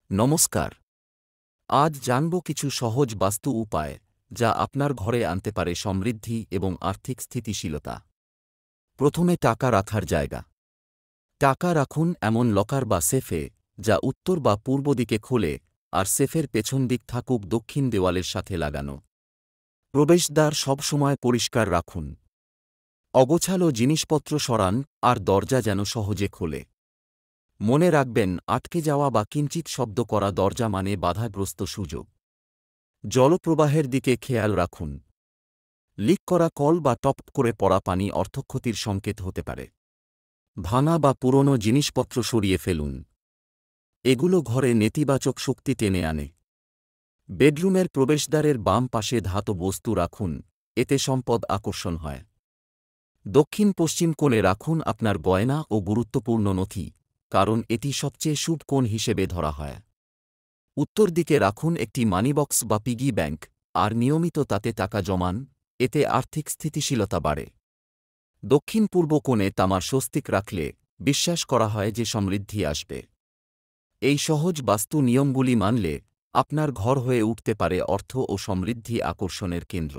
নমস্কার। আজ জানব কিছু সহজ বাস্তু উপায় যা আপনার ঘরে আনতে পারে সমৃদ্ধি এবং আর্থিক স্থিতিশীলতা। প্রথমে টাকা রাখার জায়গা। টাকা রাখুন এমন লকার বা সেফে যা উত্তর বা পূর্ব দিকে খোলে আর সেফের পেছন দিক থাকুক দক্ষিণ দেওয়ালের সাথে লাগানো। প্রবেশদ্বার সবসময় পরিষ্কার রাখুন। অগোছালো জিনিসপত্র সরান আর দরজা যেন সহজে খোলে। মনে রাখবেন, আটকে যাওয়া বা কিঞ্চিৎ শব্দ করা দরজা মানে বাধাগ্রস্ত সুযোগ। জলপ্রবাহের দিকে খেয়াল রাখুন। লিক করা কল বা টপ করে পড়া পানি অর্থক্ষতির সংকেত হতে পারে। ভাঙা বা পুরনো জিনিসপত্র সরিয়ে ফেলুন। এগুলো ঘরে নেতিবাচক শক্তি টেনে আনে। বেডরুমের প্রবেশদ্বারের বাম পাশে ধাতব বস্তু রাখুন, এতে সম্পদ আকর্ষণ হয়। দক্ষিণ পশ্চিম কোণে রাখুন আপনার গয়না ও গুরুত্বপূর্ণ নথি, কারণ এটি সবচেয়ে শুভ কোণ হিসেবে ধরা হয়। উত্তর দিকে রাখুন একটি মানিবক্স বা পিগি ব্যাংক, আর নিয়মিত তাতে টাকা জমান, এতে আর্থিক স্থিতিশীলতা বাড়ে। দক্ষিণ পূর্ব কোণে তামার স্বস্তিক রাখলে বিশ্বাস করা হয় যে সমৃদ্ধি আসবে। এই সহজ বাস্তু নিয়মগুলি মানলে আপনার ঘর হয়ে উঠতে পারে অর্থ ও সমৃদ্ধি আকর্ষণের কেন্দ্র।